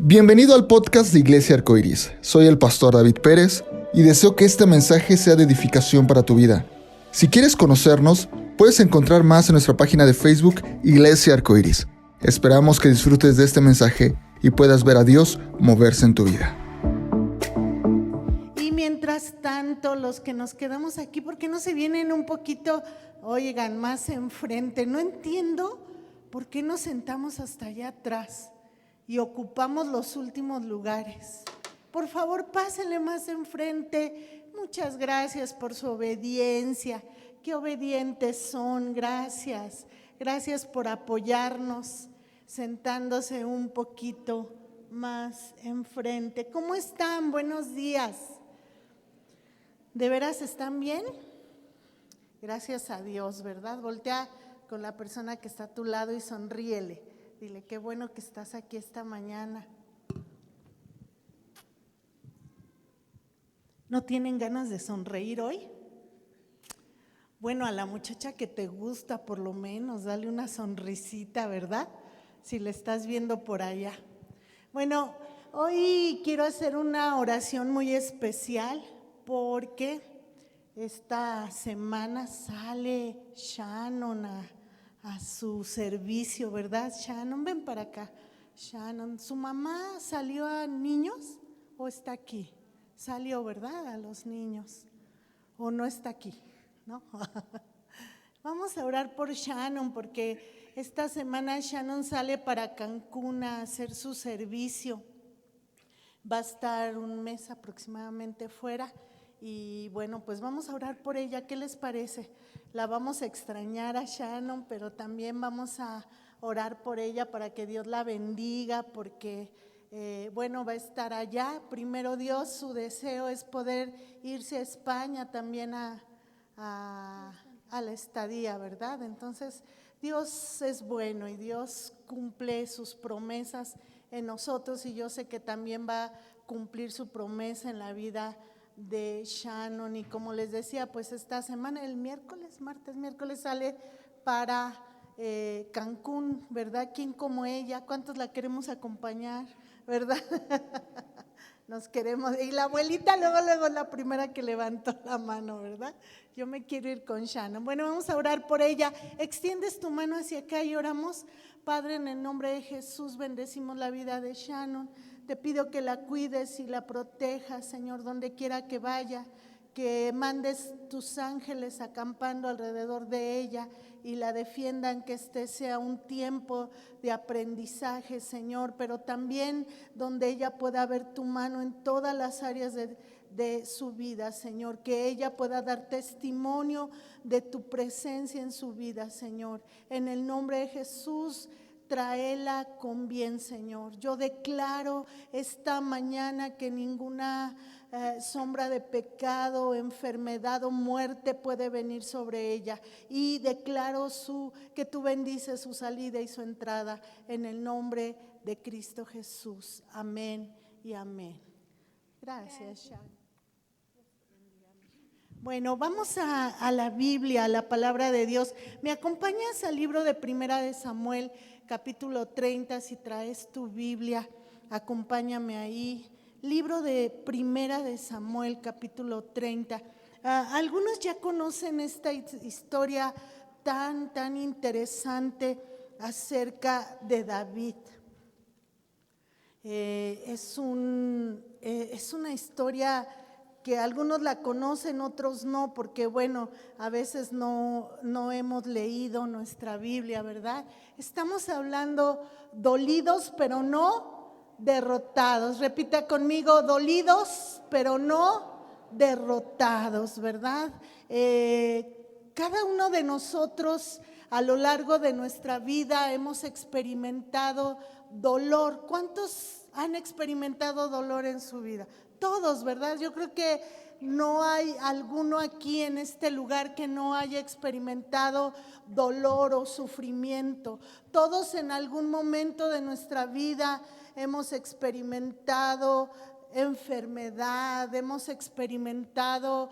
Bienvenido al podcast de Iglesia Arcoiris. Soy el pastor David Pérez y deseo que este mensaje sea de edificación para tu vida. Si quieres conocernos, puedes encontrar más en nuestra página de Facebook Iglesia Arcoiris. Esperamos que disfrutes de este mensaje y puedas ver a Dios moverse en tu vida. Y mientras tanto, los que nos quedamos aquí, ¿por qué no se vienen un poquito, oigan, más enfrente? No entiendo por qué nos sentamos hasta allá atrás y ocupamos los últimos lugares. Por favor, pásenle más enfrente. Muchas gracias por su obediencia. Qué obedientes son, gracias. Gracias por apoyarnos, sentándose un poquito más enfrente. ¿Cómo están? Buenos días. ¿De veras están bien? Gracias a Dios, ¿verdad? Voltea con la persona que está a tu lado y sonríele. Dile, qué bueno que estás aquí esta mañana. ¿No tienen ganas de sonreír hoy? Bueno, a la muchacha que te gusta, por lo menos, dale una sonrisita, ¿verdad? Si le estás viendo por allá. Bueno, hoy quiero hacer una oración muy especial porque esta semana sale Shannon a su servicio, ¿verdad? Shannon, ven para acá. Shannon, ¿su mamá salió a niños o está aquí? Salió, ¿verdad? A los niños. ¿O no está aquí? ¿No? Vamos a orar por Shannon porque esta semana Shannon sale para Cancún a hacer su servicio. Va a estar un mes aproximadamente fuera. Y bueno, pues vamos a orar por ella. ¿Qué les parece? La vamos a extrañar a Shannon, pero también vamos a orar por ella para que Dios la bendiga, porque bueno, va a estar allá. Primero Dios, su deseo es poder irse a España también a la estadía, ¿verdad? Entonces Dios es bueno y Dios cumple sus promesas en nosotros, y yo sé que también va a cumplir su promesa en la vida de Shannon. Y como les decía, pues esta semana, el miércoles sale para Cancún, ¿verdad? ¿Quién como ella? ¿Cuántos la queremos acompañar? ¿Verdad? Nos queremos. Y la abuelita luego la primera que levantó la mano, ¿verdad? Yo me quiero ir con Shannon. Bueno, vamos a orar por ella. Extiendes tu mano hacia acá y oramos. Padre, en el nombre de Jesús, bendecimos la vida de Shannon. Te pido que la cuides y la protejas, Señor, donde quiera que vaya, que mandes tus ángeles acampando alrededor de ella y la defiendan, que este sea un tiempo de aprendizaje, Señor, pero también donde ella pueda ver tu mano en todas las áreas de su vida, Señor, que ella pueda dar testimonio de tu presencia en su vida, Señor. En el nombre de Jesús, tráela con bien, Señor. Yo declaro esta mañana que ninguna sombra de pecado, enfermedad o muerte puede venir sobre ella, y declaro que tú bendices su salida y su entrada en el nombre de Cristo Jesús. Amén y amén. Gracias, Shannon. Bueno, vamos a la Biblia, a la palabra de Dios. ¿Me acompañas al libro de Primera de Samuel, capítulo 30? Si traes tu Biblia, acompáñame ahí. Libro de Primera de Samuel, capítulo 30. Algunos ya conocen esta historia tan interesante acerca de David. Es una historia que algunos la conocen, otros no, porque bueno, a veces no hemos leído nuestra Biblia, ¿verdad? Estamos hablando dolidos, pero no derrotados. Repita conmigo, dolidos, pero no derrotados, ¿verdad? Cada uno de nosotros a lo largo de nuestra vida hemos experimentado dolor. ¿Cuántos han experimentado dolor en su vida? Todos, ¿verdad? Yo creo que no hay alguno aquí en este lugar que no haya experimentado dolor o sufrimiento. Todos en algún momento de nuestra vida hemos experimentado enfermedad, hemos experimentado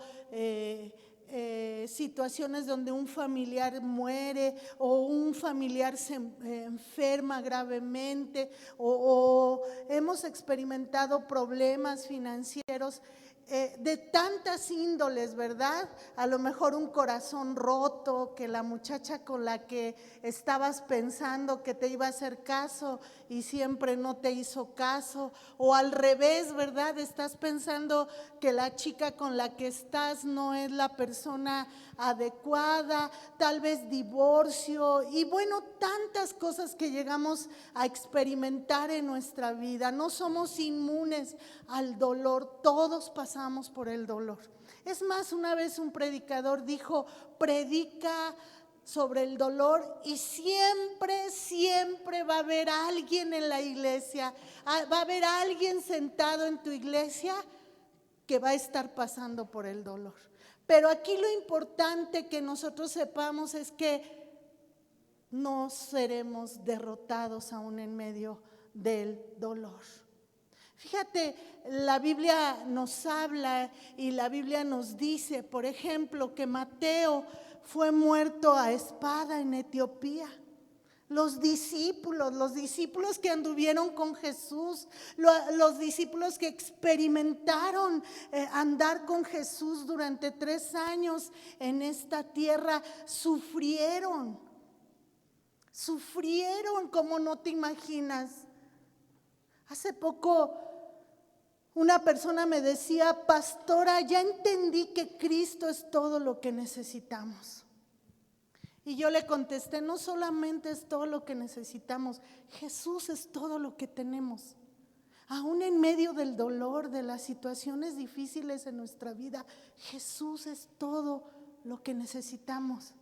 situaciones donde un familiar muere o un familiar se enferma gravemente o hemos experimentado problemas financieros de tantas índoles, ¿verdad? A lo mejor un corazón roto, que la muchacha con la que estabas pensando que te iba a hacer caso y siempre no te hizo caso, o al revés, ¿verdad? Estás pensando que la chica con la que estás no es la persona adecuada, tal vez divorcio y bueno, tantas cosas que llegamos a experimentar en nuestra vida. No somos inmunes al dolor, todos pasamos por el dolor. Es más, una vez un predicador dijo, predica sobre el dolor y siempre va a haber alguien en la iglesia, va a haber alguien sentado en tu iglesia que va a estar pasando por el dolor. Pero aquí lo importante que nosotros sepamos es que no seremos derrotados aún en medio del dolor. Fíjate, la Biblia nos habla y la Biblia nos dice, por ejemplo, que Mateo fue muerto a espada en Etiopía. Los discípulos que anduvieron con Jesús, los discípulos que experimentaron andar con Jesús durante 3 años en esta tierra, sufrieron como no te imaginas. Hace poco una persona me decía, pastora, ya entendí que Cristo es todo lo que necesitamos. Y yo le contesté, no solamente es todo lo que necesitamos, Jesús es todo lo que tenemos. Aún en medio del dolor, de las situaciones difíciles en nuestra vida, Jesús es todo lo que necesitamos.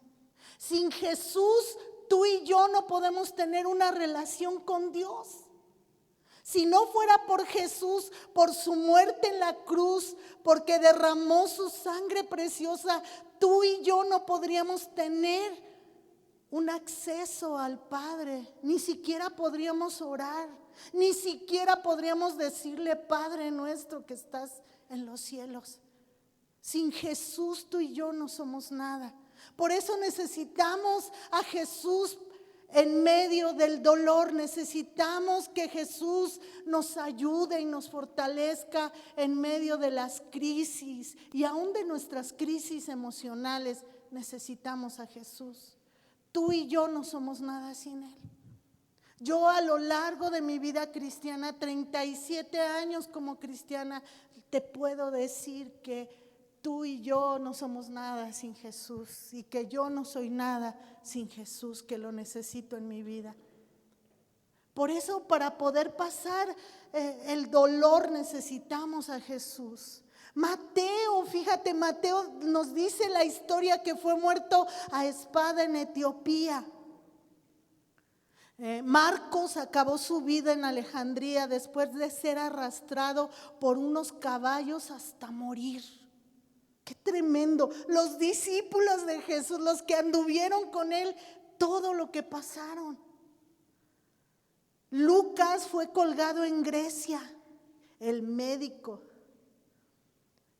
Sin Jesús, tú y yo no podemos tener una relación con Dios. Si no fuera por Jesús, por su muerte en la cruz, porque derramó su sangre preciosa, tú y yo no podríamos tener un acceso al Padre, ni siquiera podríamos orar, ni siquiera podríamos decirle, Padre nuestro que estás en los cielos. Sin Jesús tú y yo no somos nada. Por eso necesitamos a Jesús en medio del dolor. Necesitamos que Jesús nos ayude y nos fortalezca en medio de las crisis y aún de nuestras crisis emocionales. Necesitamos a Jesús. Tú y yo no somos nada sin Él. Yo a lo largo de mi vida cristiana, 37 años como cristiana, te puedo decir que tú y yo no somos nada sin Jesús y que yo no soy nada sin Jesús, que lo necesito en mi vida. Por eso, para poder pasar el dolor necesitamos a Jesús. Mateo, fíjate, Mateo nos dice la historia que fue muerto a espada en Etiopía. Marcos acabó su vida en Alejandría después de ser arrastrado por unos caballos hasta morir. Qué tremendo. Los discípulos de Jesús, los que anduvieron con Él, todo lo que pasaron. Lucas fue colgado en Grecia, el médico.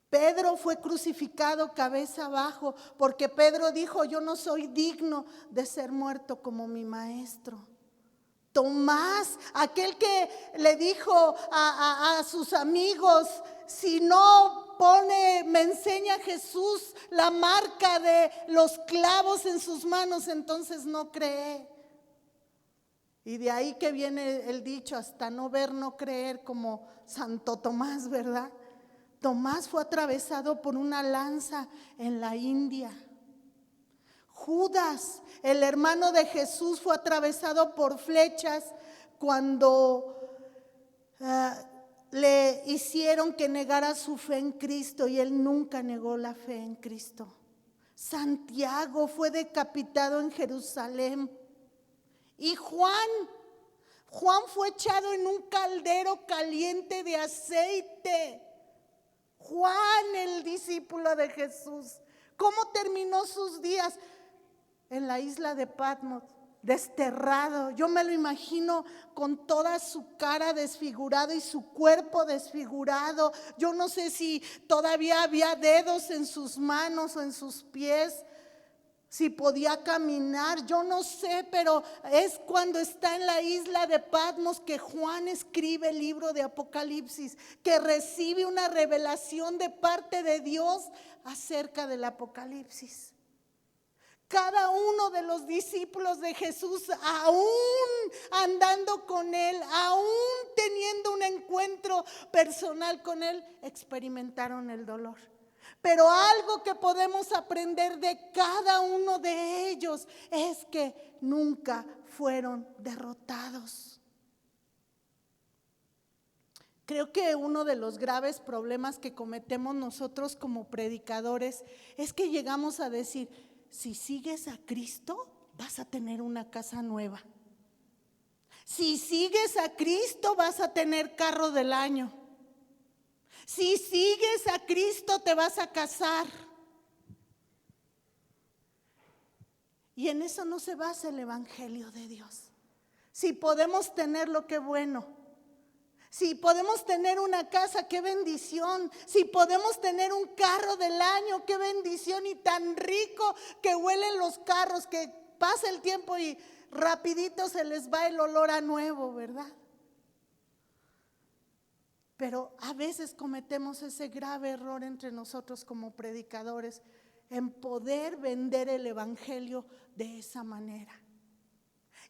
Pedro fue crucificado cabeza abajo porque Pedro dijo, yo no soy digno de ser muerto como mi maestro. Tomás, aquel que le dijo a sus amigos, si no me enseña Jesús la marca de los clavos en sus manos, entonces no cree. Y de ahí que viene el dicho, hasta no ver, no creer, como Santo Tomás, ¿verdad? Tomás fue atravesado por una lanza en la India. Judas, el hermano de Jesús, fue atravesado por flechas cuando le hicieron que negara su fe en Cristo y él nunca negó la fe en Cristo. Santiago fue decapitado en Jerusalén. Y Juan fue echado en un caldero caliente de aceite. Juan, el discípulo de Jesús, ¿cómo terminó sus días? En la isla de Patmos, desterrado. Yo me lo imagino con toda su cara desfigurada y su cuerpo desfigurado. Yo no sé si todavía había dedos en sus manos o en sus pies, si podía caminar, yo no sé, pero es cuando está en la isla de Patmos que Juan escribe el libro de Apocalipsis, que recibe una revelación de parte de Dios acerca del Apocalipsis. Cada uno de los discípulos de Jesús, aún andando con Él, aún teniendo un encuentro personal con Él, experimentaron el dolor. Pero algo que podemos aprender de cada uno de ellos es que nunca fueron derrotados. Creo que uno de los graves problemas que cometemos nosotros como predicadores es que llegamos a decir: si sigues a Cristo, vas a tener una casa nueva. Si sigues a Cristo, vas a tener carro del año. Si sigues a Cristo, te vas a casar. Y en eso no se basa el Evangelio de Dios. Si podemos tener lo que bueno. Si podemos tener una casa, qué bendición. Si podemos tener un carro del año, qué bendición. Y tan rico que huelen los carros, que pasa el tiempo y rapidito se les va el olor a nuevo, ¿verdad? Pero a veces cometemos ese grave error entre nosotros como predicadores, en poder vender el Evangelio de esa manera.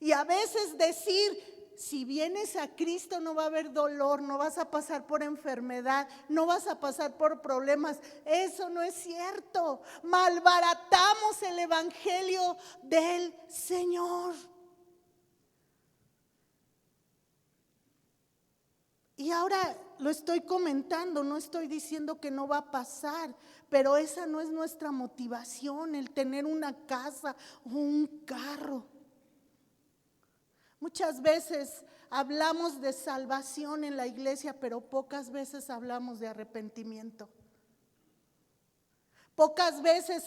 Y a veces decir: si vienes a Cristo no va a haber dolor, no vas a pasar por enfermedad, no vas a pasar por problemas. Eso no es cierto. Malbaratamos el Evangelio del Señor. Y ahora lo estoy comentando, no estoy diciendo que no va a pasar, pero esa no es nuestra motivación, el tener una casa o un carro. Muchas veces hablamos de salvación en la iglesia, pero pocas veces hablamos de arrepentimiento. Pocas veces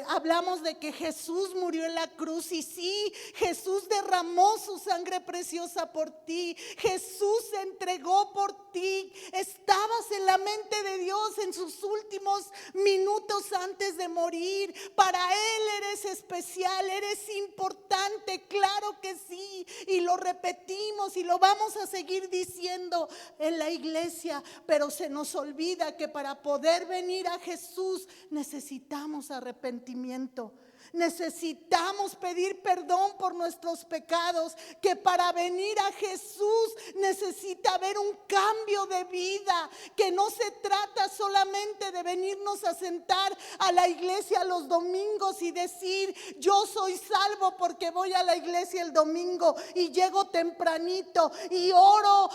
hablamos de que Jesús murió en la cruz, y sí, Jesús derramó su sangre preciosa por ti. Jesús se entregó por ti. Estabas en la mente de Dios en sus últimos minutos antes de morir. Para Él eres especial, eres importante, claro que sí. Y lo repetimos y lo vamos a seguir diciendo en la iglesia, pero se nos olvida que para poder venir a Jesús necesitamos arrepentimiento. Necesitamos pedir perdón por nuestros pecados, que para venir a Jesús necesita haber un cambio de vida, que no se trata solamente de venirnos a sentar a la iglesia los domingos y decir: yo soy salvo porque voy a la iglesia el domingo y llego tempranito y oro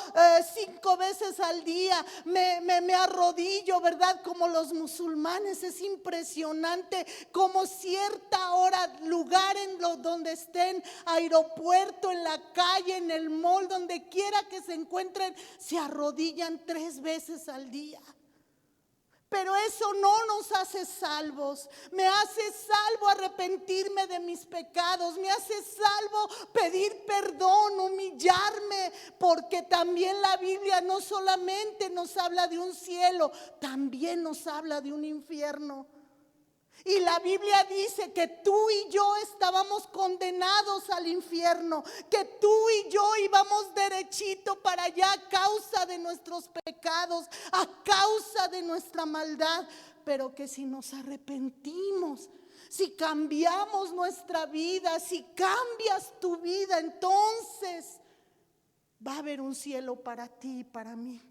5 veces al día, me arrodillo, ¿verdad? Como los musulmanes. Es impresionante como cierta hora, lugar en donde estén, aeropuerto, en la calle, en el mall, donde quiera que se encuentren, se arrodillan 3 veces al día. Pero eso no nos hace salvos. Me hace salvo arrepentirme de mis pecados. Me hace salvo pedir perdón, humillarme, porque también la Biblia no solamente nos habla de un cielo, también nos habla de un infierno. Y la Biblia dice que tú y yo estábamos condenados al infierno, que tú y yo íbamos derechito para allá a causa de nuestros pecados, a causa de nuestra maldad, pero que si nos arrepentimos, si cambiamos nuestra vida, si cambias tu vida, entonces va a haber un cielo para ti y para mí.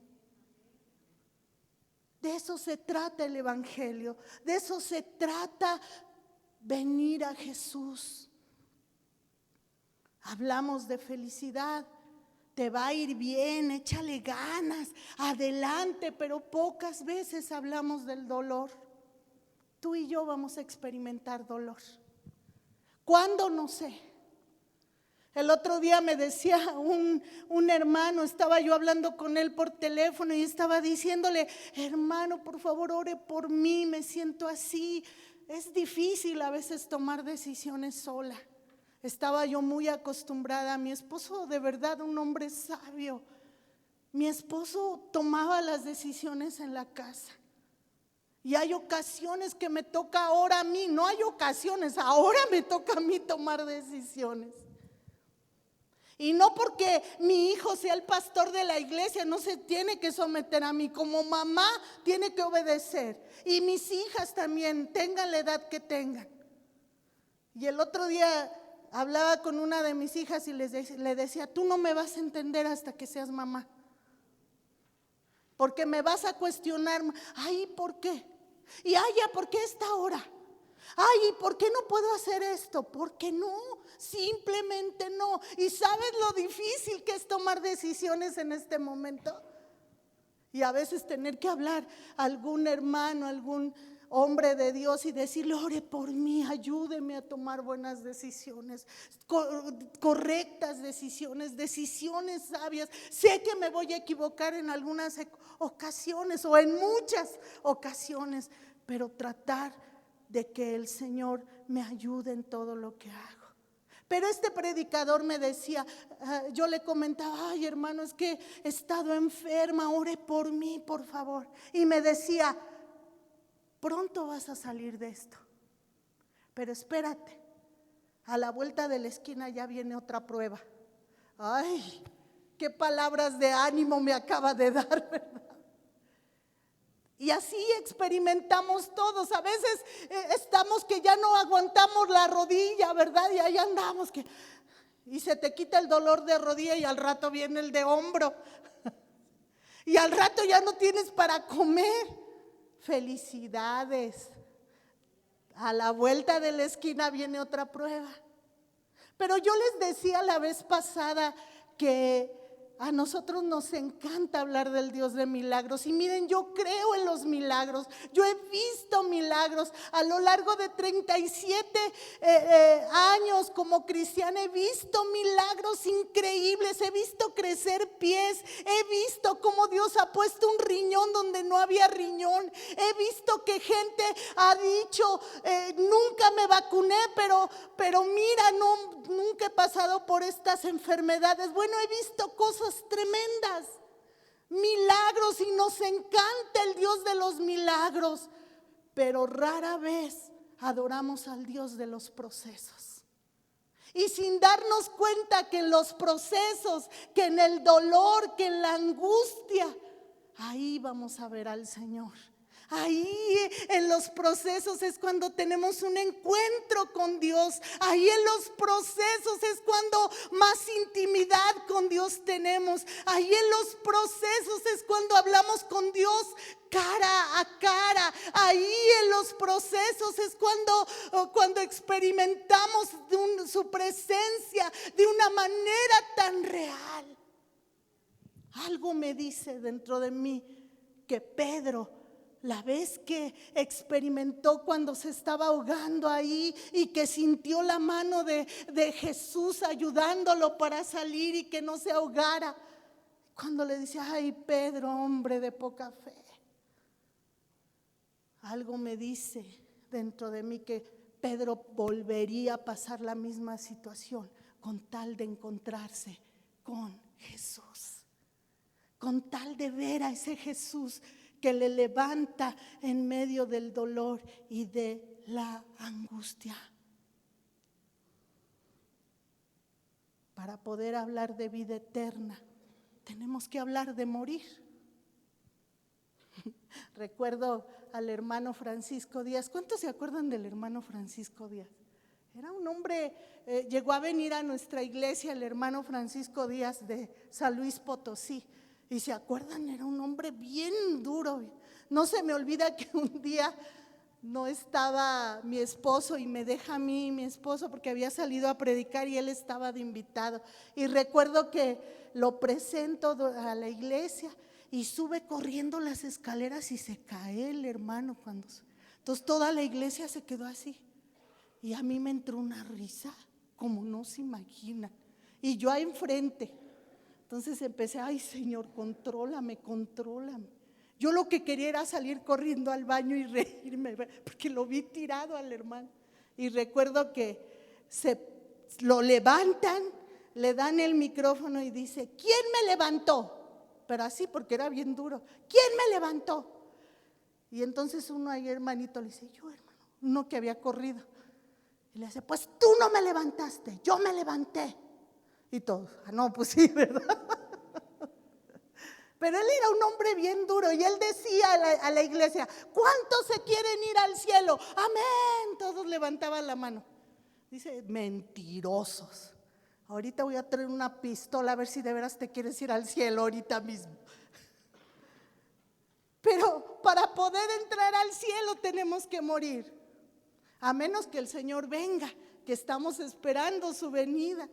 De eso se trata el Evangelio, de eso se trata venir a Jesús. Hablamos de felicidad, te va a ir bien, échale ganas, adelante, pero pocas veces hablamos del dolor. Tú y yo vamos a experimentar dolor. ¿Cuándo? No sé. El otro día me decía un hermano, estaba yo hablando con él por teléfono y estaba diciéndole: hermano, por favor, ore por mí, me siento así. Es difícil a veces tomar decisiones sola. estaba yo muy acostumbrada. Mi esposo, de verdad, un hombre sabio. Mi esposo tomaba las decisiones en la casa. Y hay ocasiones que me toca ahora a mí, no hay ocasiones, ahora me toca a mí tomar decisiones. Y no porque mi hijo sea el pastor de la iglesia, no se tiene que someter a mí. Como mamá tiene que obedecer. Y mis hijas también, tengan la edad que tengan. Y el otro día hablaba con una de mis hijas y le decía, tú no me vas a entender hasta que seas mamá. Porque me vas a cuestionar, ay, ¿por qué? Y ay, ya, ¿por qué esta hora? Ay, ¿y por qué no puedo hacer esto? Porque no, simplemente no. ¿Y sabes lo difícil que es tomar decisiones en este momento? Y a veces tener que hablar a algún hermano, algún hombre de Dios y decirle, ore por mí, ayúdeme a tomar buenas decisiones, correctas decisiones, decisiones sabias. Sé que me voy a equivocar en algunas ocasiones o en muchas ocasiones, pero tratar de que el Señor me ayude en todo lo que hago. Pero este predicador me decía, yo le comentaba, ay hermano, es que he estado enferma, ore por mí, por favor. Y me decía, pronto vas a salir de esto, pero espérate, a la vuelta de la esquina ya viene otra prueba. Ay, qué palabras de ánimo me acaba de dar, ¿verdad? Y así experimentamos todos. A veces estamos que ya no aguantamos la rodilla, ¿verdad? Y ahí andamos y se te quita el dolor de rodilla y al rato viene el de hombro. Y al rato ya no tienes para comer. Felicidades. A la vuelta de la esquina viene otra prueba. Pero yo les decía la vez pasada que a nosotros nos encanta hablar del Dios de milagros. Y miren, yo creo en los milagros. Yo he visto milagros a lo largo de 37 años como cristiana. He visto milagros increíbles. He visto crecer pies. He visto cómo Dios ha puesto un riñón donde no había riñón. He visto que gente ha dicho, nunca me vacuné, pero mira, nunca he pasado por estas enfermedades. Bueno, he visto cosas tremendas, milagros, y nos encanta el Dios de los milagros, pero rara vez adoramos al Dios de los procesos. Y sin darnos cuenta que en los procesos, que en el dolor, que en la angustia, ahí vamos a ver al Señor. Ahí en los procesos es cuando tenemos un encuentro con Dios. Ahí en los procesos es cuando más intimidad con Dios tenemos. Ahí en los procesos es cuando hablamos con Dios cara a cara. Ahí en los procesos es cuando experimentamos su presencia de una manera tan real. Algo me dice dentro de mí que Pedro, la vez que experimentó cuando se estaba ahogando ahí y que sintió la mano de Jesús ayudándolo para salir y que no se ahogara, cuando le decía, ay Pedro, hombre de poca fe, algo me dice dentro de mí que Pedro volvería a pasar la misma situación con tal de encontrarse con Jesús, con tal de ver a ese Jesús que le levanta en medio del dolor y de la angustia. Para poder hablar de vida eterna, tenemos que hablar de morir. Recuerdo al hermano Francisco Díaz. ¿Cuántos se acuerdan del hermano Francisco Díaz? Era un hombre, llegó a venir a nuestra iglesia el hermano Francisco Díaz de San Luis Potosí. Y se acuerdan, era un hombre bien duro. No se me olvida que un día no estaba mi esposo y me deja a mí mi esposo porque había salido a predicar y él estaba de invitado. Y recuerdo que lo presento a la iglesia y sube corriendo las escaleras y se cae el hermano. Entonces toda la iglesia se quedó así. Y a mí me entró una risa como no se imagina. Y yo ahí enfrente. Entonces empecé, ay Señor, contrólame. Yo lo que quería era salir corriendo al baño y reírme, porque lo vi tirado al hermano. Y recuerdo que se lo levantan, le dan el micrófono y dice: ¿quién me levantó? Pero así, porque era bien duro. ¿Quién me levantó? Y entonces uno ahí, hermanito, le dice: yo, hermano, uno que había corrido. Y le dice: pues tú no me levantaste, yo me levanté. Y todos: no, pues sí, ¿verdad? Pero él era un hombre bien duro y él decía a la iglesia: ¿cuántos se quieren ir al cielo? Amén. Todos levantaban la mano. Dice: mentirosos. Ahorita voy a traer una pistola a ver si de veras te quieres ir al cielo ahorita mismo. Pero para poder entrar al cielo tenemos que morir. A menos que el Señor venga, que estamos esperando su venida.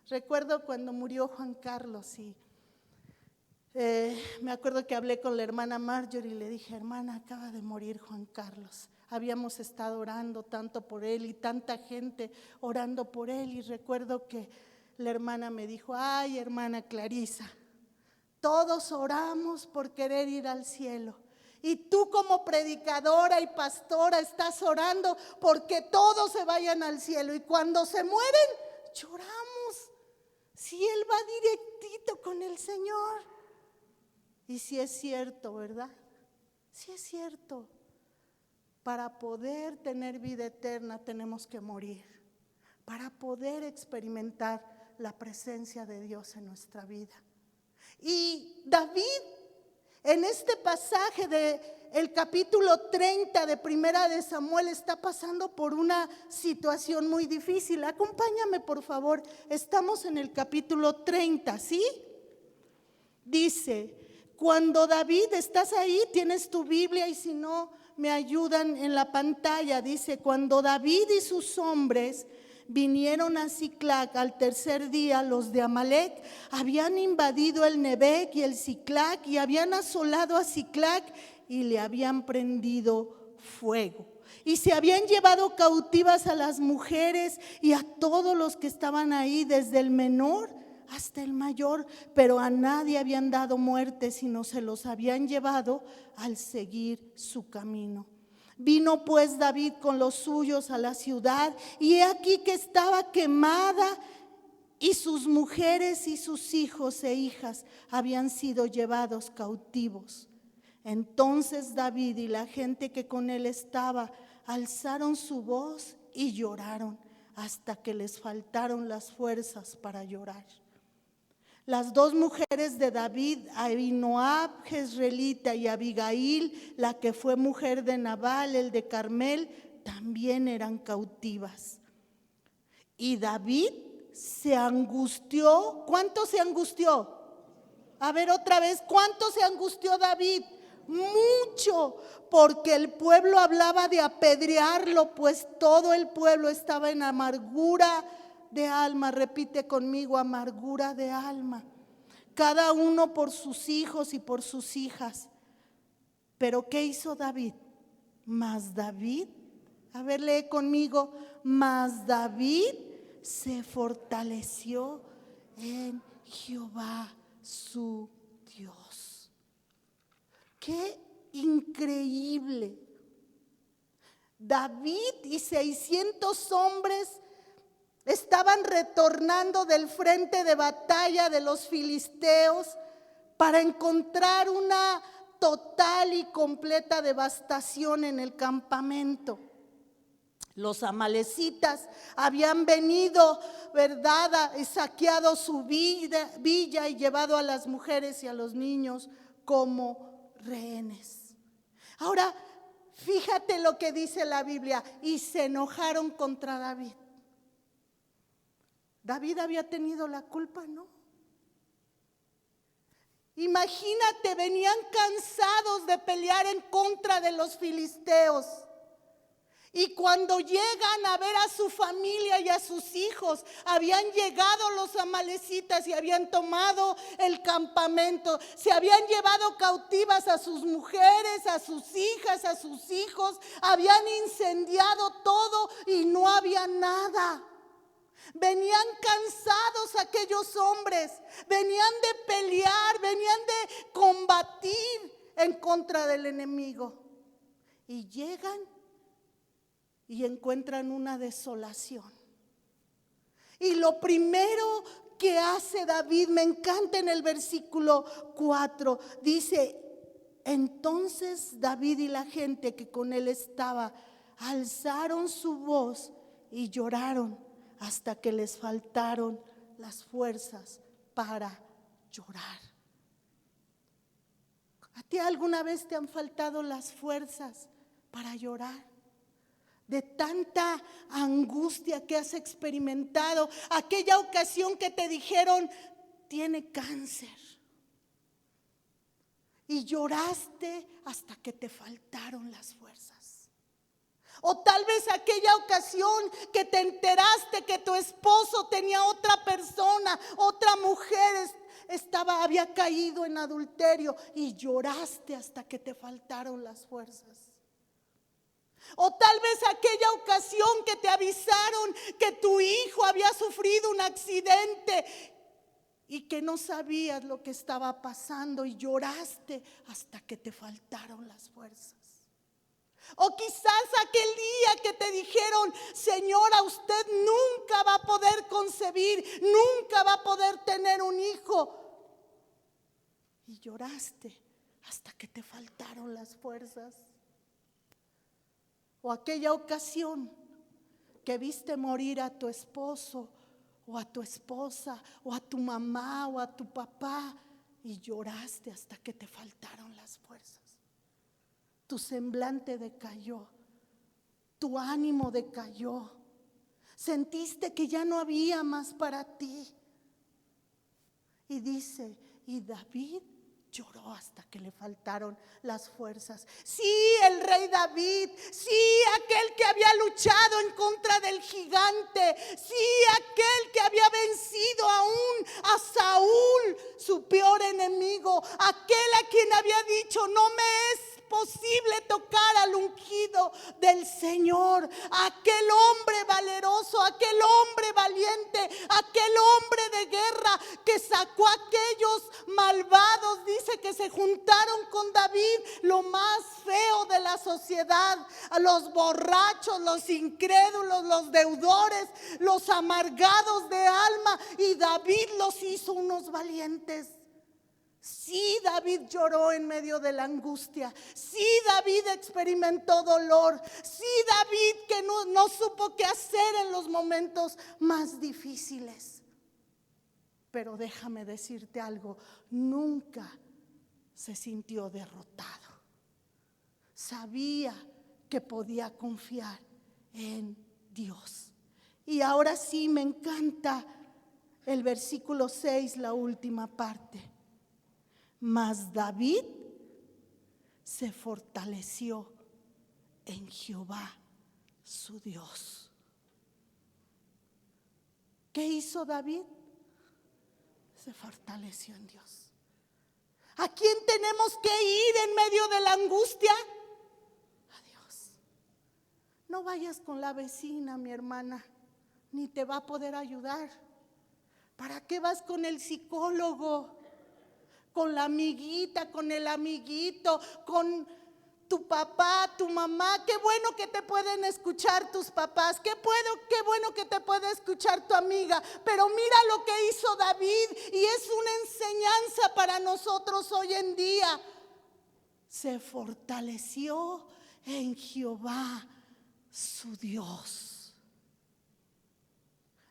Recuerdo cuando murió Juan Carlos y me acuerdo que hablé con la hermana Marjorie y le dije: hermana, acaba de morir Juan Carlos. Habíamos estado orando tanto por él y tanta gente orando por él, y recuerdo que la hermana me dijo: ay, hermana Clarisa, todos oramos por querer ir al cielo, y tú como predicadora y pastora estás orando porque todos se vayan al cielo, y cuando se mueren lloramos. Si él va directito con el Señor. Y si es cierto, ¿verdad? Si es cierto. Para poder tener vida eterna tenemos que morir, para poder experimentar la presencia de Dios en nuestra vida. Y David, en este pasaje del capítulo 30 de Primera de Samuel, está pasando por una situación muy difícil. Acompáñame, por favor. Estamos en el capítulo 30, ¿sí? Dice: cuando David, ¿estás ahí? ¿Tienes tu Biblia? Y si no, me ayudan en la pantalla. Dice: cuando David y sus hombres vinieron a Siclac al tercer día, los de Amalec habían invadido el Nebec y el Siclac, y habían asolado a Siclac y le habían prendido fuego. Y se habían llevado cautivas a las mujeres y a todos los que estaban ahí, desde el menor hasta el mayor, pero a nadie habían dado muerte, sino se los habían llevado al seguir su camino. Vino pues David con los suyos a la ciudad, y he aquí que estaba quemada, y sus mujeres y sus hijos e hijas habían sido llevados cautivos. Entonces David y la gente que con él estaba alzaron su voz y lloraron hasta que les faltaron las fuerzas para llorar. Las dos mujeres de David, Ahinoam jezreelita y Abigail, la que fue mujer de Nabal, el de Carmel, también eran cautivas. Y David se angustió. ¿Cuánto se angustió? A ver otra vez, ¿cuánto se angustió David? Mucho, porque el pueblo hablaba de apedrearlo, pues todo el pueblo estaba en amargura de alma. Repite conmigo: amargura de alma. Cada uno por sus hijos y por sus hijas. Pero ¿qué hizo David? Mas David, a ver, lee conmigo: mas David se fortaleció en Jehová su Dios. ¡Qué increíble! David y 600 hombres estaban retornando del frente de batalla de los filisteos para encontrar una total y completa devastación en el campamento. Los amalecitas habían venido, ¿verdad?, saqueado su villa y llevado a las mujeres y a los niños como rehenes. Ahora, fíjate lo que dice la Biblia: y se enojaron contra David. David había tenido la culpa, ¿no? Imagínate, venían cansados de pelear en contra de los filisteos. Y cuando llegan a ver a su familia y a sus hijos, habían llegado los amalecitas y habían tomado el campamento. Se habían llevado cautivas a sus mujeres, a sus hijas, a sus hijos. Habían incendiado todo y no había nada. Venían cansados aquellos hombres, venían de pelear, venían de combatir en contra del enemigo. Y llegan y encuentran una desolación. Y lo primero que hace David, me encanta en el versículo 4, dice: entonces David y la gente que con él estaba alzaron su voz y lloraron hasta que les faltaron las fuerzas para llorar. ¿A ti alguna vez te han faltado las fuerzas para llorar? De tanta angustia que has experimentado, aquella ocasión que te dijeron: tiene cáncer, y lloraste hasta que te faltaron las fuerzas. O tal vez aquella ocasión que te enteraste que tu esposo tenía otra persona, otra mujer, había caído en adulterio, y lloraste hasta que te faltaron las fuerzas. O tal vez aquella ocasión que te avisaron que tu hijo había sufrido un accidente y que no sabías lo que estaba pasando, y lloraste hasta que te faltaron las fuerzas. O quizás aquel día que te dijeron: señora, usted nunca va a poder concebir, nunca va a poder tener un hijo, y lloraste hasta que te faltaron las fuerzas. O aquella ocasión que viste morir a tu esposo o a tu esposa o a tu mamá o a tu papá, y lloraste hasta que te faltaron las fuerzas. Tu semblante decayó, tu ánimo decayó, sentiste que ya no había más para ti. Y dice: y David lloró hasta que le faltaron las fuerzas. Sí, el rey David, sí, aquel que había luchado en contra del gigante, sí, aquel que había vencido aún a Saúl, su peor enemigo, aquel a quien había dicho: no me es posible tocar al ungido del Señor. Aquel hombre valeroso, aquel hombre valiente, aquel hombre de guerra que sacó a aquellos malvados, dice que se juntaron con David, lo más feo de la sociedad, a los borrachos, los incrédulos, los deudores, los amargados de alma, y David los hizo unos valientes. Sí, David lloró en medio de la angustia. Sí, David experimentó dolor. Sí, David que no supo qué hacer en los momentos más difíciles. Pero déjame decirte algo: nunca se sintió derrotado. Sabía que podía confiar en Dios. Y ahora sí me encanta el versículo 6, la última parte. Mas David se fortaleció en Jehová su Dios. ¿Qué hizo David? Se fortaleció en Dios. ¿A quién tenemos que ir en medio de la angustia? A Dios. No vayas con la vecina, mi hermana, ni te va a poder ayudar. ¿Para qué vas con el psicólogo? Con la amiguita, con el amiguito, con tu papá, tu mamá. Qué bueno que te pueden escuchar tus papás, qué bueno que te puede escuchar tu amiga. Pero mira lo que hizo David, y es una enseñanza para nosotros hoy en día. Se fortaleció en Jehová su Dios.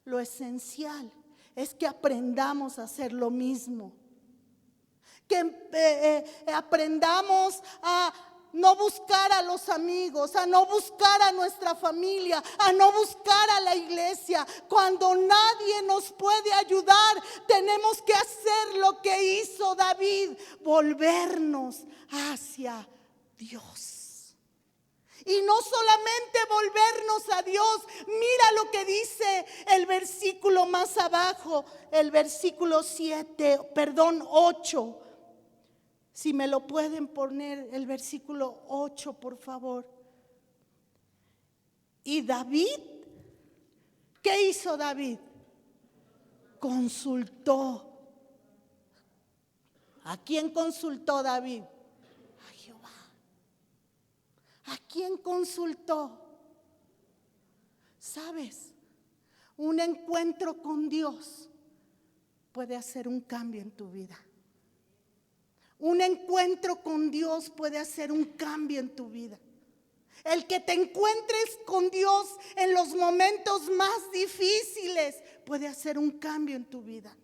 Lo esencial es que aprendamos a hacer lo mismo. Que aprendamos a no buscar a los amigos, a no buscar a nuestra familia, a no buscar a la iglesia. Cuando nadie nos puede ayudar, tenemos que hacer lo que hizo David: volvernos hacia Dios. Y no solamente volvernos a Dios. Mira lo que dice el versículo más abajo, el versículo 8. Si me lo pueden poner, el versículo 8, por favor. Y David, ¿qué hizo David? Consultó. ¿A quién consultó David? A Jehová. ¿A quién consultó? ¿Sabes? Un encuentro con Dios puede hacer un cambio en tu vida. Un encuentro con Dios puede hacer un cambio en tu vida. El que te encuentres con Dios en los momentos más difíciles puede hacer un cambio en tu vida.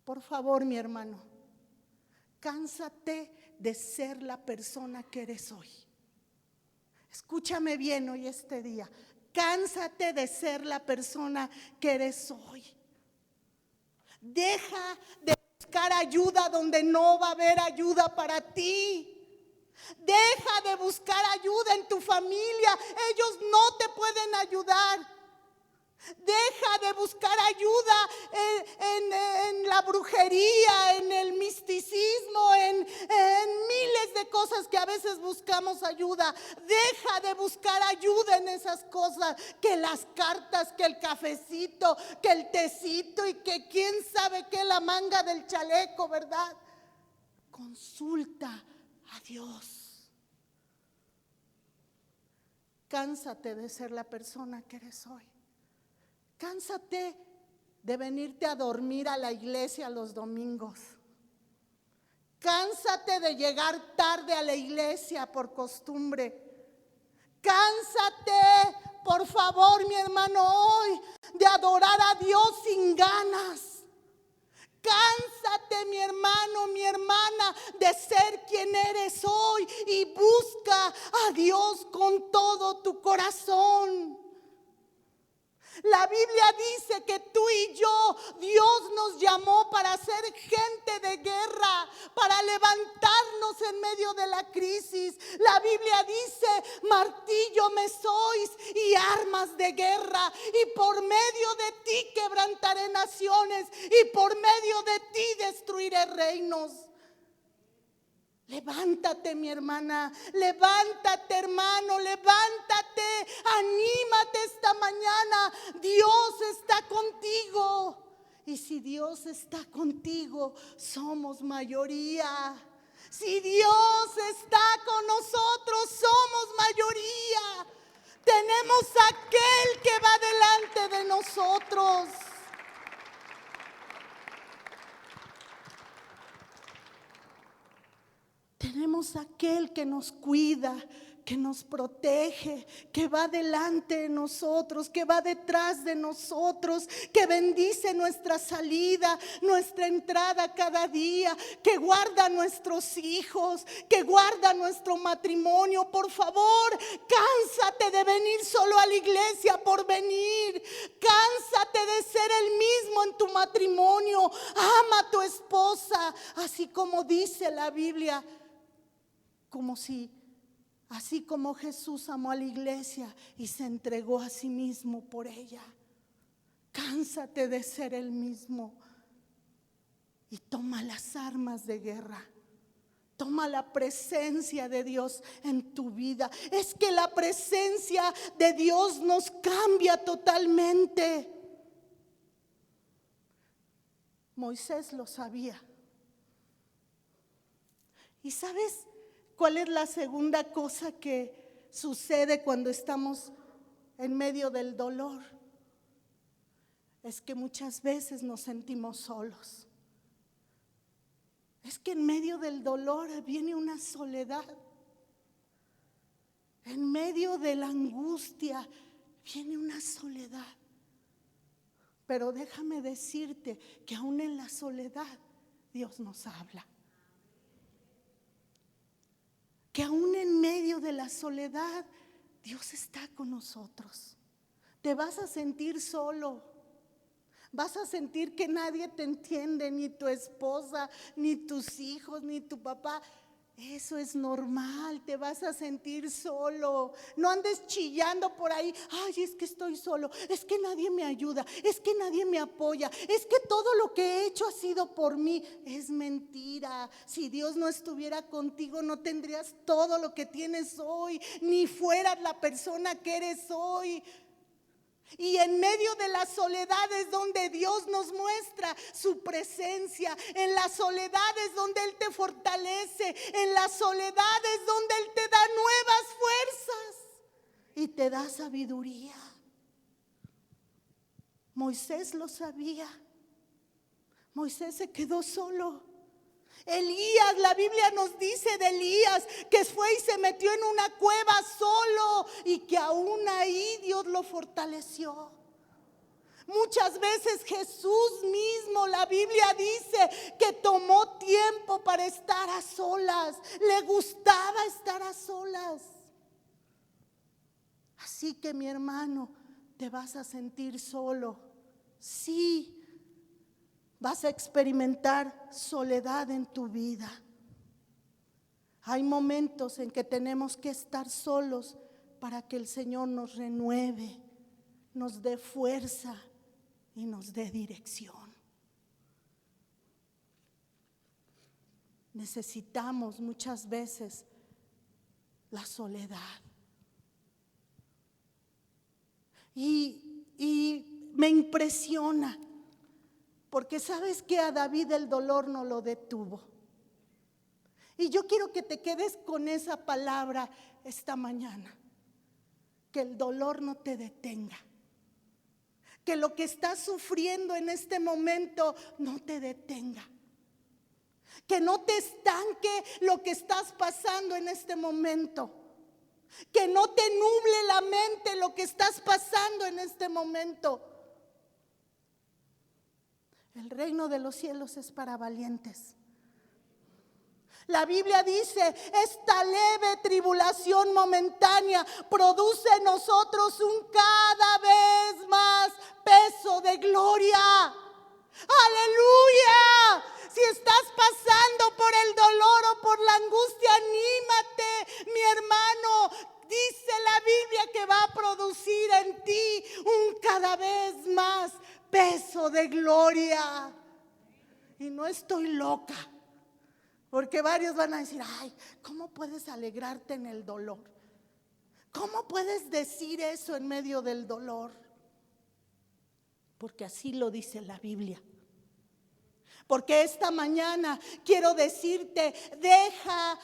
Por favor, mi hermano, cánsate de ser la persona que eres hoy. Escúchame bien hoy este día. Cánsate de ser la persona que eres hoy. Deja de buscar ayuda donde no va a haber ayuda para ti. Deja de buscar ayuda en tu familia. Ellos no te pueden ayudar. Deja de buscar ayuda en la brujería, en el misticismo, en miles de cosas que a veces buscamos ayuda. Deja de buscar ayuda en esas cosas, que las cartas, que el cafecito, que el tecito y que quién sabe qué, la manga del chaleco, ¿verdad? Consulta a Dios. Cánsate de ser la persona que eres hoy. Cánsate de venirte a dormir a la iglesia los domingos. Cánsate de llegar tarde a la iglesia por costumbre. Cánsate, por favor, mi hermano, hoy de adorar a Dios sin ganas. Cánsate, mi hermano, mi hermana, de ser quien eres hoy y busca a Dios con todo tu corazón. La Biblia dice que tú y yo, Dios nos llamó para ser gente de guerra, para levantarnos en medio de la crisis. La Biblia dice, martillo me sois y armas de guerra, y por medio de ti quebrantaré naciones, y por medio de ti destruiré reinos. Levántate, mi hermana, levántate, hermano, levántate, anímate esta mañana. Dios está contigo. Y si Dios está contigo, somos mayoría. Si Dios está con nosotros, somos mayoría. Tenemos aquel que va delante de nosotros. Tenemos aquel que nos cuida, que nos protege, que va delante de nosotros, que va detrás de nosotros, que bendice nuestra salida, nuestra entrada cada día, que guarda a nuestros hijos, que guarda nuestro matrimonio. Por favor, cánsate de venir solo a la iglesia por venir. Cánsate de ser el mismo en tu matrimonio. Ama a tu esposa, así como dice la Biblia. Así como Jesús amó a la iglesia y se entregó a sí mismo por ella. Cánsate de ser el mismo y toma las armas de guerra. Toma la presencia de Dios en tu vida. Es que la presencia de Dios nos cambia totalmente. Moisés lo sabía. ¿Y sabes cuál es la segunda cosa que sucede cuando estamos en medio del dolor? Es que muchas veces nos sentimos solos. Es que en medio del dolor viene una soledad. En medio de la angustia viene una soledad. Pero déjame decirte que aún en la soledad Dios nos habla. Que aún en medio de la soledad Dios está con nosotros. Te vas a sentir solo. Vas a sentir que nadie te entiende, ni tu esposa, ni tus hijos, ni tu papá. Eso es normal, te vas a sentir solo. No andes chillando por ahí. Ay, es que estoy solo, es que nadie me ayuda, es que nadie me apoya, es que todo lo que he hecho ha sido por mí. Es mentira. Si Dios no estuviera contigo, no tendrías todo lo que tienes hoy, ni fueras la persona que eres hoy. Y en medio de la soledad es donde Dios nos muestra su presencia. En la soledad es donde Él te fortalece. En la soledad es donde Él te da nuevas fuerzas. y te da sabiduría. Moisés lo sabía. Moisés se quedó solo. Elías, la Biblia nos dice de Elías que fue y se metió en una cueva solo y que aún ahí Dios lo fortaleció. Muchas veces Jesús mismo, la Biblia dice que tomó tiempo para estar a solas. Le gustaba estar a solas. Así que mi hermano, te vas a sentir solo. Sí, vas a experimentar soledad en tu vida. Hay momentos en que tenemos que estar solos para que el Señor nos renueve, nos dé fuerza y nos dé dirección. Necesitamos muchas veces la soledad. Y me impresiona, porque sabes que a David el dolor no lo detuvo. Y yo quiero que te quedes con esa palabra esta mañana. Que el dolor no te detenga. Que lo que estás sufriendo en este momento no te detenga. Que no te estanque lo que estás pasando en este momento. Que no te nuble la mente lo que estás pasando en este momento. El reino de los cielos es para valientes. La Biblia dice, esta leve tribulación momentánea produce en nosotros un cada vez más peso de gloria. ¡Aleluya! Si estás pasando por el dolor o por la angustia, anímate, mi hermano. Dice la Biblia que va a producir en ti un cada vez más peso de gloria. Y no estoy loca, porque varios van a decir, ay, ¿cómo puedes alegrarte en el dolor? ¿Cómo puedes decir eso en medio del dolor? Porque así lo dice la Biblia. Porque esta mañana quiero decirte, deja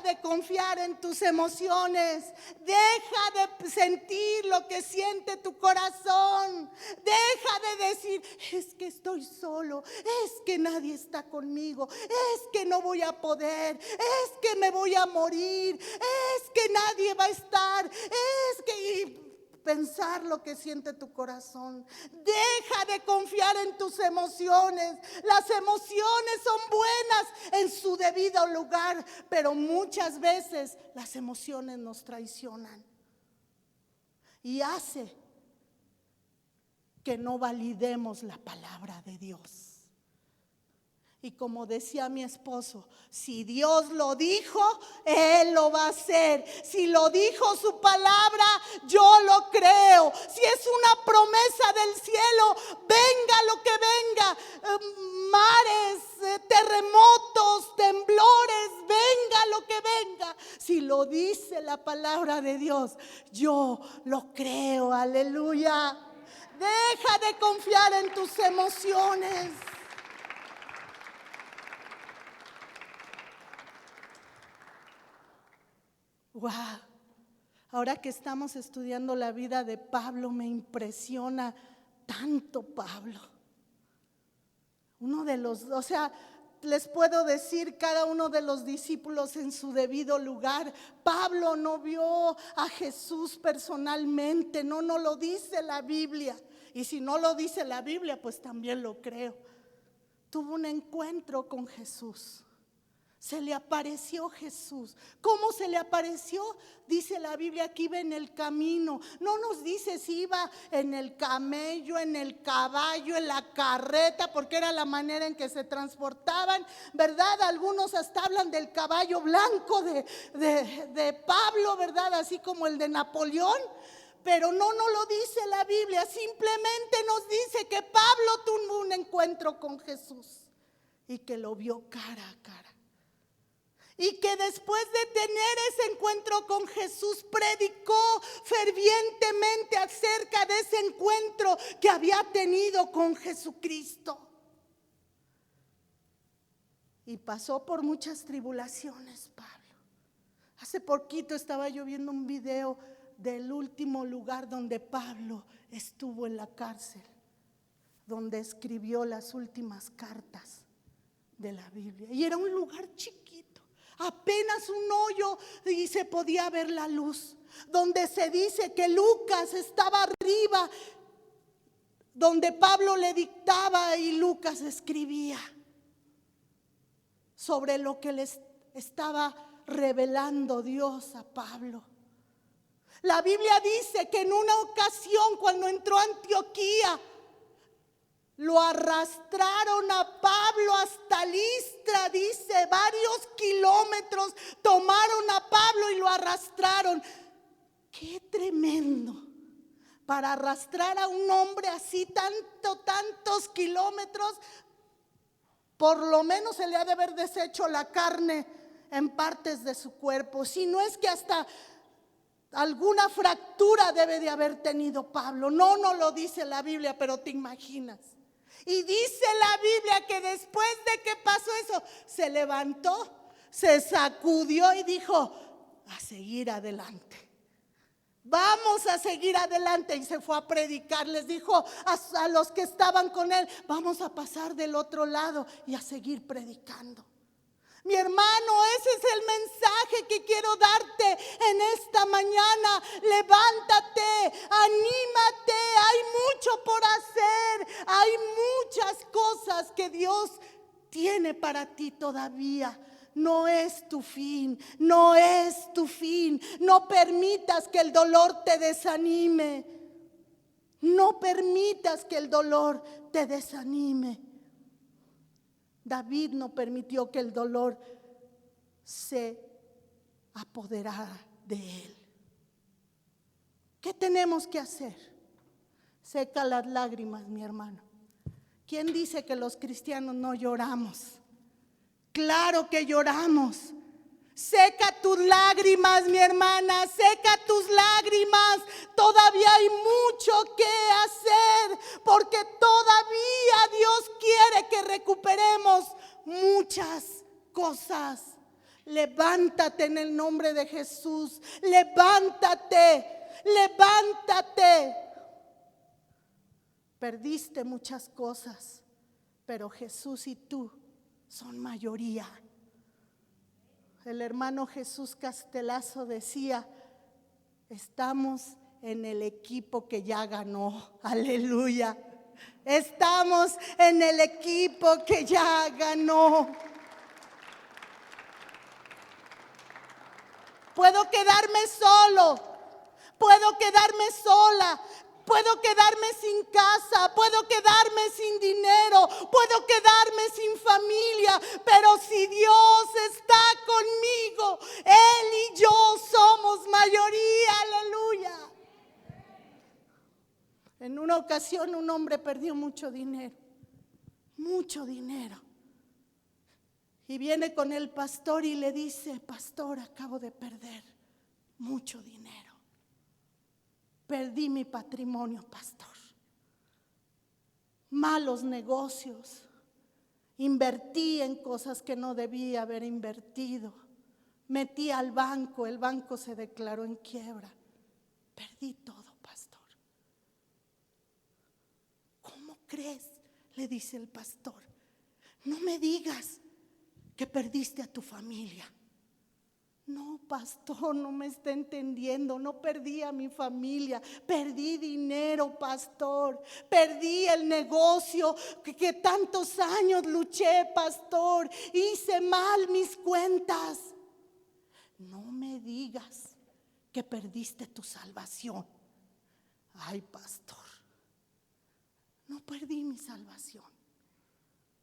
de confiar en tus emociones, deja de sentir lo que siente tu corazón, deja de decir, es que estoy solo, es que nadie está conmigo, es que no voy a poder, es que me voy a morir, es que nadie va a estar, es que... pensar lo que siente tu corazón. Deja de confiar en tus emociones. Las emociones son buenas en su debido lugar, pero muchas veces las emociones nos traicionan y hace que no validemos la palabra de Dios. Y como decía mi esposo, si Dios lo dijo, Él lo va a hacer. Si lo dijo su palabra, yo lo creo. Si es una promesa del cielo, venga lo que venga, mares, terremotos, temblores, venga lo que venga. Si lo dice la palabra de Dios, yo lo creo, aleluya. Deja de confiar en tus emociones. Wow, ahora que estamos estudiando la vida de Pablo, me impresiona tanto Pablo. Uno de los, les puedo decir cada uno de los discípulos en su debido lugar. Pablo no vio a Jesús personalmente, no lo dice la Biblia. Y si no lo dice la Biblia, pues también lo creo. Tuvo un encuentro con Jesús. Se le apareció Jesús. ¿Cómo se le apareció? Dice la Biblia que iba en el camino. No nos dice si iba en el camello, en el caballo, en la carreta, porque era la manera en que se transportaban, ¿verdad? Algunos hasta hablan del caballo blanco de Pablo, ¿verdad? Así como el de Napoleón. Pero no lo dice la Biblia. Simplemente nos dice que Pablo tuvo un encuentro con Jesús y que lo vio cara a cara. Y que después de tener ese encuentro con Jesús, predicó fervientemente acerca de ese encuentro que había tenido con Jesucristo. Y pasó por muchas tribulaciones, Pablo. Hace poquito estaba yo viendo un video del último lugar donde Pablo estuvo en la cárcel, donde escribió las últimas cartas de la Biblia. Y era un lugar chiquito, apenas un hoyo y se podía ver la luz, donde se dice que Lucas estaba arriba, donde Pablo le dictaba y Lucas escribía sobre lo que les estaba revelando Dios a Pablo. La Biblia dice que en una ocasión, cuando entró a Antioquía, lo arrastraron a Pablo hasta Listra, dice, varios kilómetros tomaron a Pablo y lo arrastraron. ¡Qué tremendo! Para arrastrar a un hombre así tantos kilómetros, por lo menos se le ha de haber deshecho la carne en partes de su cuerpo. Si no es que hasta alguna fractura debe de haber tenido Pablo. No lo dice la Biblia, pero te imaginas. Y dice la Biblia que después de que pasó eso, se levantó, se sacudió y dijo: a seguir adelante. Vamos a seguir adelante. Y se fue a predicar. Les dijo a los que estaban con él: vamos a pasar del otro lado y a seguir predicando. Mi hermano, ese es el mensaje que quiero darte en esta mañana. Levántate, anímate, hay mucho por hacer, hay muchas cosas que Dios tiene para ti todavía. No es tu fin, no es tu fin. No permitas que el dolor te desanime. No permitas que el dolor te desanime. David no permitió que el dolor se apoderara de él. ¿Qué tenemos que hacer? Seca las lágrimas, mi hermano. ¿Quién dice que los cristianos no lloramos? Claro que lloramos. Seca tus lágrimas, mi hermana, seca tus lágrimas. Todavía hay mucho que hacer, porque todavía Dios quiere que recuperemos muchas cosas. Levántate en el nombre de Jesús. Levántate, levántate. Perdiste muchas cosas, pero Jesús y tú son mayoría. El hermano Jesús Castelazo decía: estamos en el equipo que ya ganó. Aleluya. Estamos en el equipo que ya ganó. Puedo quedarme solo, puedo quedarme sola, puedo quedarme sin casa, puedo quedarme sin dinero, puedo quedarme sin familia, pero si Dios está conmigo, Él y yo somos mayoría. Aleluya. En una ocasión un hombre perdió mucho dinero. Y viene con el pastor y le dice: pastor, acabo de perder mucho dinero. Perdí mi patrimonio, pastor. Malos negocios. Invertí en cosas que no debía haber invertido. Metí al banco, el banco se declaró en quiebra. Perdí todo, pastor. ¿Cómo crees? Le dice el pastor. No me digas que perdiste a tu familia. No, pastor, no me está entendiendo. No perdí a mi familia, perdí dinero, pastor. Perdí el negocio que tantos años luché, pastor. Hice mal mis cuentas. No me digas que perdiste tu salvación. Ay, pastor, no perdí mi salvación.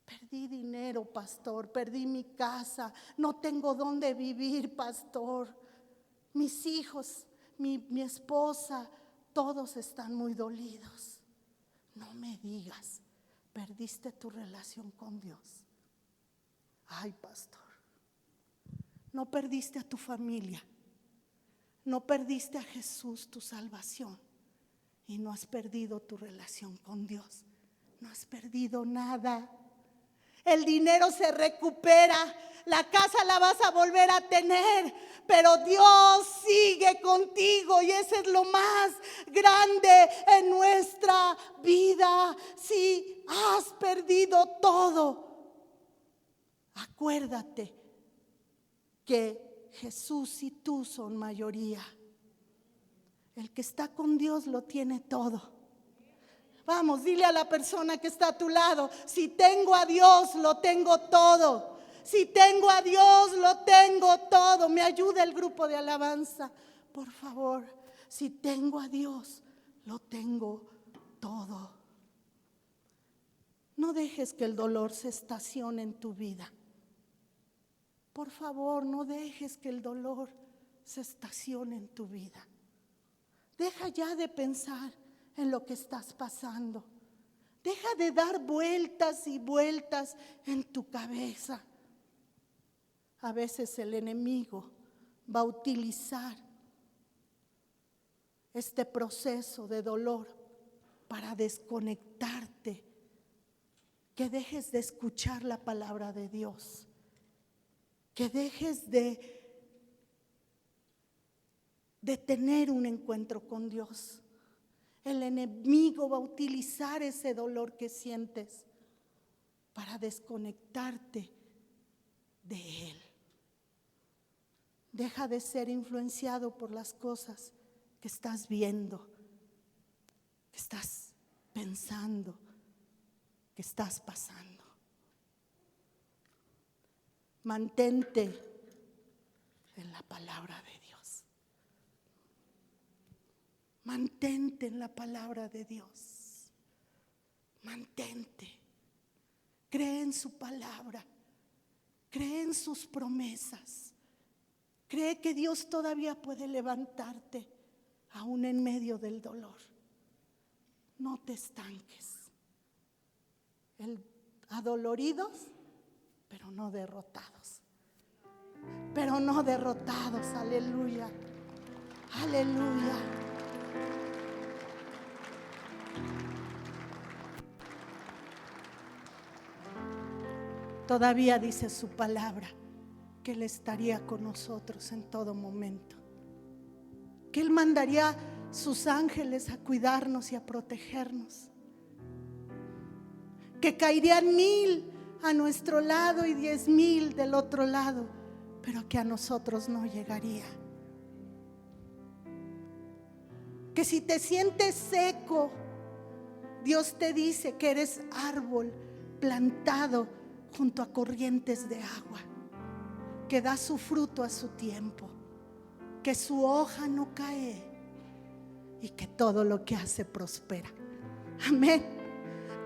Perdí dinero, pastor, perdí mi casa, no tengo dónde vivir, pastor. Mis hijos, mi esposa, todos están muy dolidos. No me digas, perdiste tu relación con Dios. Ay, pastor, no perdiste a tu familia, no perdiste a Jesús, tu salvación, y no has perdido tu relación con Dios. No has perdido nada. El dinero se recupera, la casa la vas a volver a tener, pero Dios sigue contigo y ese es lo más grande en nuestra vida. Si has perdido todo, acuérdate que Jesús y tú son mayoría. El que está con Dios lo tiene todo. Vamos, dile a la persona que está a tu lado: si tengo a Dios, lo tengo todo. Si tengo a Dios, lo tengo todo. Me ayuda el grupo de alabanza, por favor. Si tengo a Dios, lo tengo todo. No dejes que el dolor se estacione en tu vida. Por favor, no dejes que el dolor se estacione en tu vida. Deja ya de pensar en lo que estás pasando. Deja de dar vueltas y vueltas en tu cabeza. A veces el enemigo va a utilizar este proceso de dolor para desconectarte, que dejes de escuchar la palabra de Dios, que dejes de tener un encuentro con Dios. El enemigo va a utilizar ese dolor que sientes para desconectarte de Él. Deja de ser influenciado por las cosas que estás viendo, que estás pensando, que estás pasando. Mantente en la palabra de Dios. Mantente en la palabra de Dios. Mantente. Cree en su palabra. Cree en sus promesas. Cree que Dios todavía puede levantarte aún en medio del dolor. No te estanques. Adoloridos, pero no derrotados. Pero no derrotados. Aleluya. Aleluya. Todavía dice su palabra que Él estaría con nosotros en todo momento, que Él mandaría sus ángeles a cuidarnos y a protegernos, que caerían 1000 a nuestro lado y 10,000 del otro lado, pero que a nosotros no llegaría. Que si te sientes seco, Dios te dice que eres árbol plantado junto a corrientes de agua, que da su fruto a su tiempo, que su hoja no cae y que todo lo que hace prospera. Amén.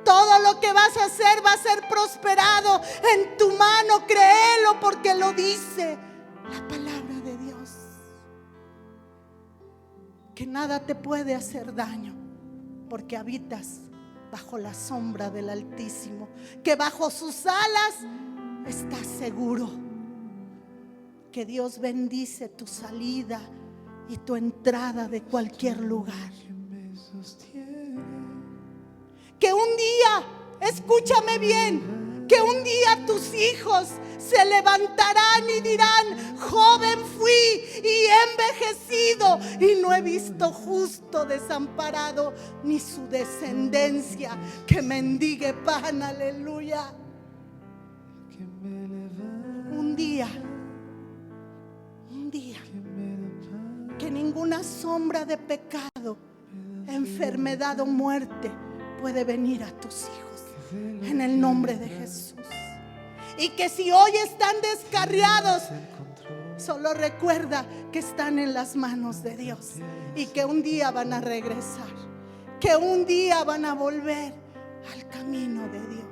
Todo lo que vas a hacer va a ser prosperado en tu mano. Créelo porque lo dice la palabra de Dios. Que nada te puede hacer daño porque habitas bajo la sombra del Altísimo, que bajo sus alas estás seguro, que Dios bendice tu salida y tu entrada de cualquier lugar. Que un día, escúchame bien, que un día tus hijos se levantarán y dirán: joven fui y he envejecido y no he visto justo desamparado, ni su descendencia que mendigue pan. Aleluya. Un día, que ninguna sombra de pecado, enfermedad o muerte puede venir a tus hijos, en el nombre de Jesús. Y que si hoy están descarriados, solo recuerda que están en las manos de Dios y que un día van a regresar, que un día van a volver al camino de Dios.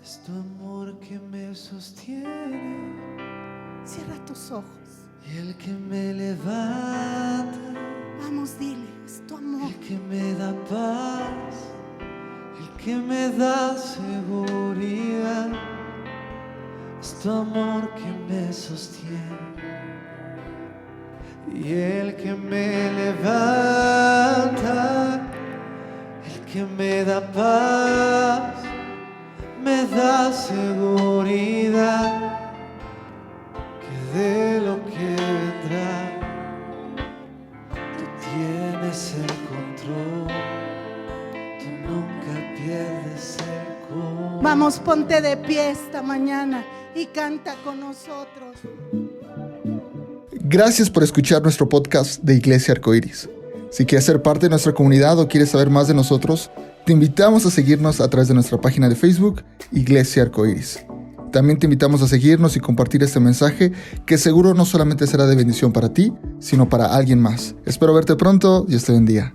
Es tu amor que me sostiene. Cierra tus ojos. Y el que me levanta. Vamos, dile, es tu amor. El que me da paz, el que me da seguridad. Es tu amor que me sostiene. Y el que me levanta, el que me da paz, me da seguridad, que de lo seco. Vamos, ponte de pie esta mañana y canta con nosotros. Gracias por escuchar nuestro podcast de Iglesia Arcoíris. Si quieres ser parte de nuestra comunidad o quieres saber más de nosotros, te invitamos a seguirnos a través de nuestra página de Facebook, Iglesia Arcoíris. También te invitamos a seguirnos y compartir este mensaje que seguro no solamente será de bendición para ti, sino para alguien más. Espero verte pronto. Dios te bendiga.